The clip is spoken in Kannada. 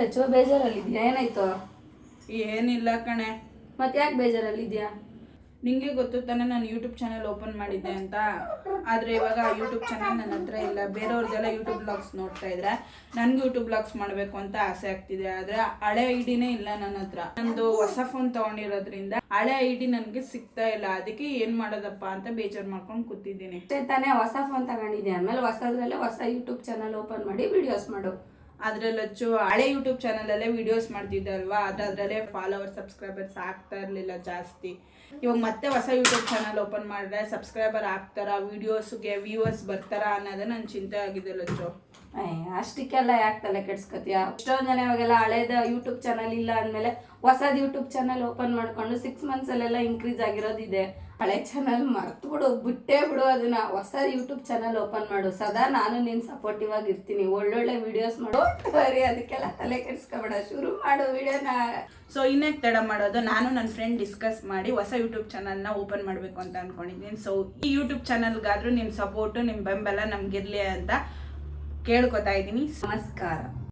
ಲಚ್ಚು ಬೇಜಾರಲ್ಲಿದ್ಯಾ? ಏನಾಯ್ತು? ಏನಿಲ್ಲ ಕಣೆ. ಮತ್ತೆ ಯಾಕೆ ಬೇಜಾರಲ್ಲಿದ್ಯಾ? ನಿಂಗೆ ಗೊತ್ತು ತಾನೆ ನಾನು ಯೂಟ್ಯೂಬ್ ಚಾನಲ್ ಓಪನ್ ಮಾಡಿದ್ದೆ ಅಂತ. ಆದರೆ ಇವಾಗ ಯೂಟ್ಯೂಬ್ ಚಾನಲ್ ನನ್ನ ಹತ್ರ ಇಲ್ಲ. ಬೇರೆಯವ್ರದ್ದೆಲ್ಲ ಯೂಟ್ಯೂಬ್ ಬ್ಲಾಗ್ಸ್ ನೋಡ್ತಾ ಇದ್ರೆ ನನಗೆ ಯೂಟ್ಯೂಬ್ ಬ್ಲಾಗ್ಸ್ ಮಾಡಬೇಕು ಅಂತ ಆಸೆ ಆಗ್ತಿದೆ. ಆದರೆ ಹಳೆ ಐಡಿನೇ ಇಲ್ಲ ನನ್ನ ಹತ್ರ. ನಂದು ಹೊಸ ಫೋನ್ ತೊಗೊಂಡಿರೋದ್ರಿಂದ ಹಳೆ ಐಡಿ ನನಗೆ ಸಿಗ್ತಾ ಇಲ್ಲ. ಅದಕ್ಕೆ ಏನು ಮಾಡೋದಪ್ಪ ಅಂತ ಬೇಜಾರು ಮಾಡ್ಕೊಂಡು ಕೂತಿದ್ದೀನಿ. ತಾನೇ ಹೊಸ ಫೋನ್ ತಗೊಂಡಿದ್ಯಾ ಅಂದಮೇಲೆ ಹೊಸದ್ರಲ್ಲೇ ಹೊಸ ಯೂಟ್ಯೂಬ್ ಚಾನಲ್ ಓಪನ್ ಮಾಡಿ ವಿಡಿಯೋಸ್ ಮಾಡು. ಅದ್ರಲ್ಲಚ್ಚು ಹಳೆ ಯೂಟ್ಯೂಬ್ ಚಾನಲಲ್ಲೇ ವಿಡಿಯೋಸ್ ಮಾಡ್ತಿದ್ದೆ ಅಲ್ವಾ, ಅದರಲ್ಲೇ ಫಾಲೋವರ್ಸ್ ಸಬ್ಸ್ಕ್ರೈಬರ್ಸ್ ಆಗ್ತಾ ಇರಲಿಲ್ಲ ಜಾಸ್ತಿ. ಇವಾಗ ಮತ್ತೆ ಹೊಸ ಯೂಟ್ಯೂಬ್ ಚಾನಲ್ ಓಪನ್ ಮಾಡಿದ್ರೆ ಸಬ್ಸ್ಕ್ರೈಬರ್ ಆಗ್ತಾರ, ವಿಡಿಯೋಸ್ಗೆ ವ್ಯೂವರ್ಸ್ ಬರ್ತಾರ ಅನ್ನೋದೇ ನನ್ನ ಚಿಂತೆ ಆಗಿದೆ ಲಚ್ಚು. ಅಷ್ಟಕ್ಕೆಲ್ಲ ಯಾಕೆ ತಲೆ ಕೆಡ್ಸ್ಕೊತೀಯ? ಎಷ್ಟೊಂದು ಜನ ಇವಾಗೆಲ್ಲ ಹಳೇದ ಯೂಟ್ಯೂಬ್ ಚಾನಲ್ ಇಲ್ಲ ಅಂದಮೇಲೆ ಹೊಸದು ಯೂಟ್ಯೂಬ್ ಚಾನಲ್ ಓಪನ್ ಮಾಡ್ಕೊಂಡು 6 monthsಲ್ಲೆಲ್ಲ ಇನ್ಕ್ರೀಸ್ ಆಗಿರೋದಿದೆ. ಹಳೆ ಚಾನಲ್ ಮರ್ತು ಬಿಡು, ಬಿಟ್ಟೇ ಬಿಡು ಅದನ್ನ. ಹೊಸ ಯೂಟ್ಯೂಬ್ ಚಾನಲ್ ಓಪನ್ ಮಾಡು. ಸದಾ ನಾನು ನಿನ್ನ ಸಪೋರ್ಟಿವ್ ಆಗಿರ್ತೀನಿ. ಒಳ್ಳೊಳ್ಳೆ ವಿಡಿಯೋಸ್ ಮಾಡು. ಬರೀ ಅದಕ್ಕೆಲ್ಲ ತಲೆ ಕೆಡ್ಸ್ಕೊಬೇಡ, ಶುರು ಮಾಡು ವಿಡಿಯೋನ. ಸೊ ಇನ್ನೇನು ತಡ ಮಾಡೋದು, ನಾನು ನನ್ನ ಫ್ರೆಂಡ್ ಡಿಸ್ಕಸ್ ಮಾಡಿ ಹೊಸ ಯೂಟ್ಯೂಬ್ ಚಾನಲ್ನ ಓಪನ್ ಮಾಡಬೇಕು ಅಂತ ಅಂದ್ಕೊಂಡಿದ್ದೀನಿ. ಸೊ ಈ ಯೂಟ್ಯೂಬ್ ಚಾನಲ್ಗಾದರೂ ನಿಮ್ಮ ಸಪೋರ್ಟು, ನಿಮ್ಮ ಬೆಂಬಲ ನಮಗಿರಲಿ ಅಂತ ಕೇಳ್ಕೊತಾ ಇದ್ದೀನಿ. ನಮಸ್ಕಾರ.